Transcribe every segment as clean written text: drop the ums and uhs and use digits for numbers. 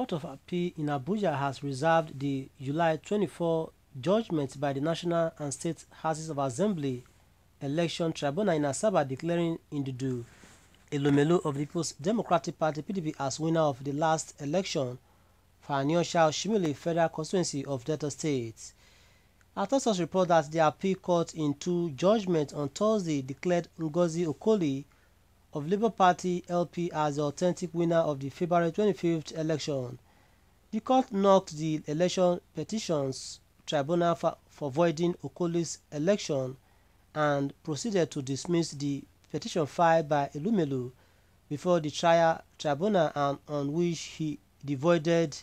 Court of Appeal in Abuja has reserved the July 24 judgment by the National and State Houses of Assembly Election Tribunal in Asaba declaring Indudu Elumelu of the People's Democratic Party (PDP) as winner of the last election for Anyosha Oshimile Federal Constituency of Delta State. Authors report that the appeal court in two judgments on Thursday declared Ngozi Okoli of Labour Party LP as the authentic winner of the February 25th election. The court knocked the election petitions tribunal for voiding Okoli's election and proceeded to dismiss the petition filed by Elumelu before the trial tribunal and on which the voided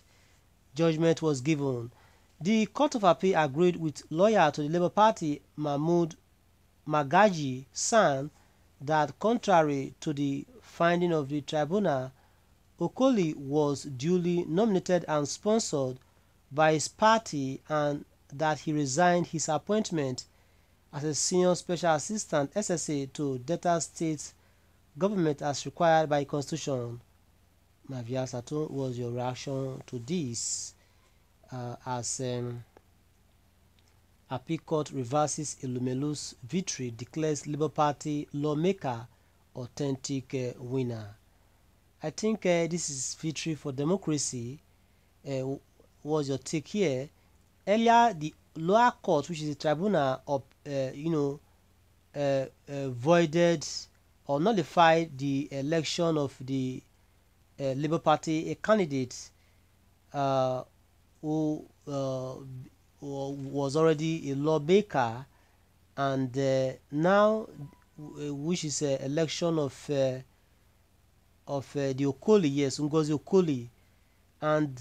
judgment was given. The Court of Appeal agreed with lawyer to the Labour Party Mahmood Magaji San that contrary to the finding of the tribunal, Okoli was duly nominated and sponsored by his party and that he resigned his appointment as a senior special assistant SSA to Delta State government as required by Constitution. Mavia Sato, was your reaction to this as Appeal Court reverses Elumelu's victory, declares Labour Party lawmaker authentic winner? I think this is victory for democracy. Was your take here? Earlier, the lower court, which is the tribunal, voided or nullified the election of the Labour Party candidate who was already a lawmaker, and now, which is an election of the Okoli, yes, Ngozi Okoli, and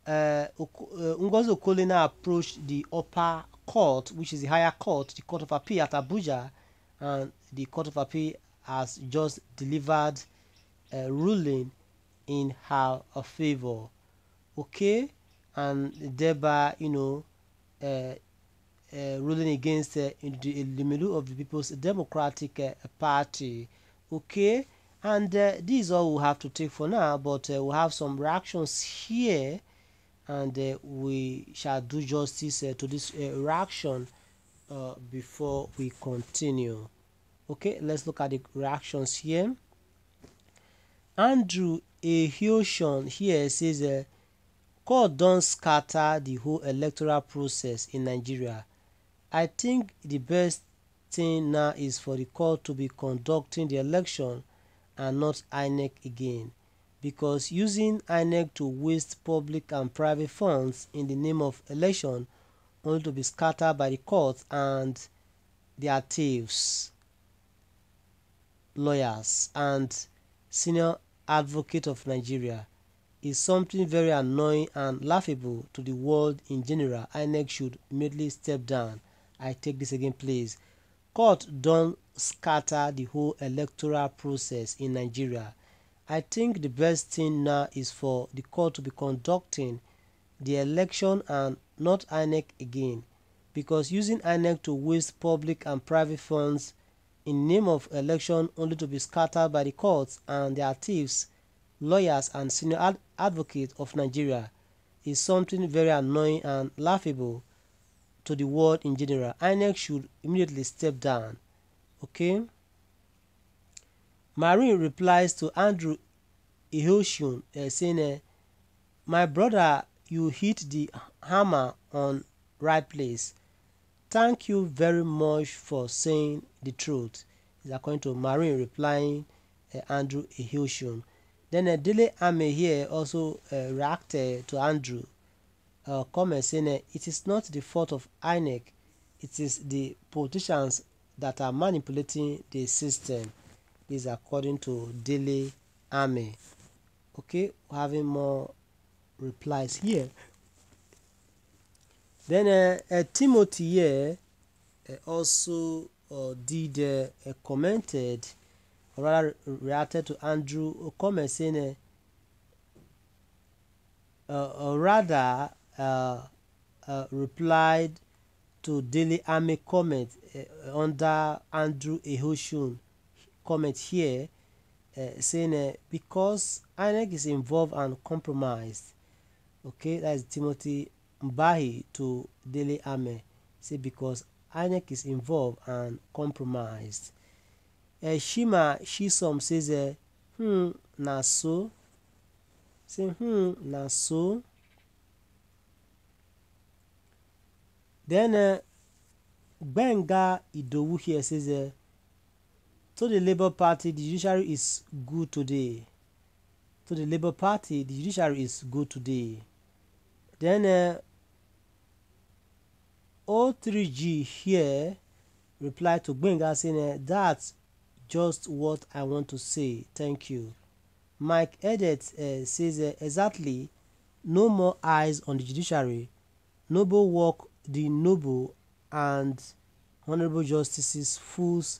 Ngozi Okoli now approached the upper court, which is the higher court, the Court of Appeal at Abuja, and the Court of Appeal has just delivered a ruling in her favor. Okay, and thereby, ruling against the Elumelu of the People's Democratic Party. Okay, and this is all we have to take for now, but we'll have some reactions here, and we shall do justice to this reaction before we continue. Okay, let's look at the reactions here. Andrew Ehioshon here says, court don't scatter the whole electoral process in Nigeria. I think the best thing now is for the court to be conducting the election and not INEC again, because using INEC to waste public and private funds in the name of election only to be scattered by the courts and their thieves, lawyers, and senior advocate of Nigeria is something very annoying and laughable to the world in general. INEC should immediately step down. I take this again, please. Court don't scatter the whole electoral process in Nigeria. I think the best thing now is for the court to be conducting the election and not INEC again, because using INEC to waste public and private funds in name of election only to be scattered by the courts and their thieves, lawyers, and senior advocates of Nigeria is something very annoying and laughable to the world in general. INEC should immediately step down. Okay. Marine replies to Andrew Ehioshun saying, my brother, you hit the hammer on right place. Thank you very much for saying the truth, is according to Marine replying Andrew Ehioshun. Then Dele Ame here also reacted to Andrew comment saying, it is not the fault of INEC, it is the politicians that are manipulating the system. This is according to Dele Ame. Okay, having more replies here. Then Timothy here also commented, or rather reacted to Andrew comment saying, replied to Daily Ame comment under Andrew Ehioshun comment here, saying because INEC is involved and compromised. Okay, that is Timothy Mbahi to Daily Ame. Say because INEC is involved and compromised. Shima Shisom says na so. Say na so. Then Benga Idowu here says to the Labour Party, the judiciary is good today. To the Labour Party, the judiciary is good today. Then O3G here replied to Benga saying that's just what I want to say. Thank you. Mike Edet says exactly, no more eyes on the judiciary. Noble work the noble and honorable justices fools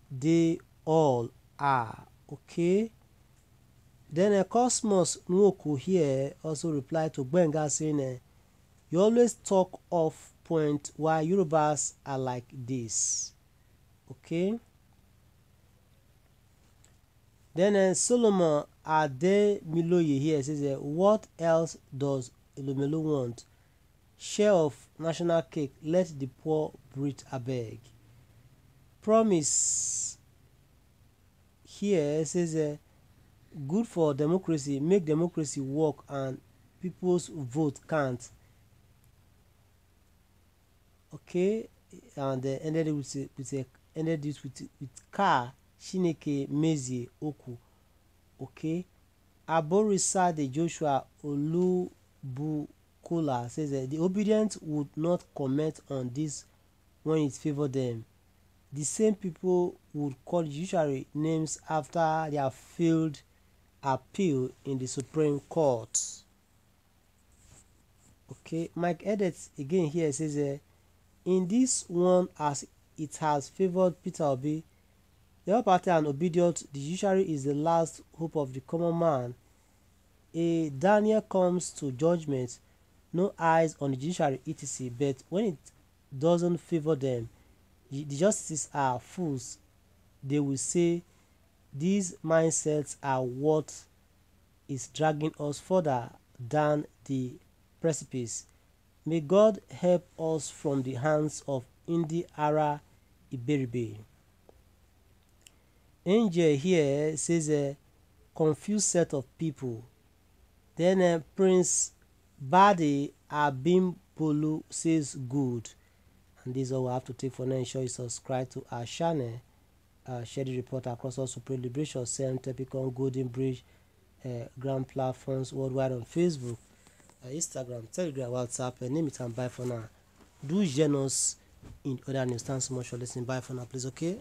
they all are. Okay. Then Cosmos Nwoku here also replied to Benga saying you always talk off point why Yorubas are like this. Okay. Then Solomon Ademiloye here says what else does Elumelu want? Share of national cake, let the poor breathe abeg. Promise here says good for democracy, make democracy work and people's vote count. Okay, and ended it with car Shineke Mezie Oku. Okay, Aborisa de Joshua Olubukola says the obedient would not comment on this when it favored them. The same people would call judiciary names after their failed appeal in the Supreme Court. Okay, Mike Edet again here says in this one, as it has favored Peter Obi, the Labour Party and obedient, the judiciary is the last hope of the common man. A Daniel comes to judgment, no eyes on the judiciary, etc. But when it doesn't favor them, the justices are fools. They will say these mindsets are what is dragging us further down the precipice. May God help us from the hands of Indi Ara Iberibe. Angel here says a confused set of people. Then Prince Badi Abim Polu says good. And this is all we have to take for now. Ensure you subscribe to our channel. Share the report across all Supreme Liberation Center, Picon, Golden Bridge, grand platforms worldwide on Facebook, Instagram, Telegram, WhatsApp, name it and bye for now. Do join us in other news. Thanks so much for listening. Bye for now, please. Okay.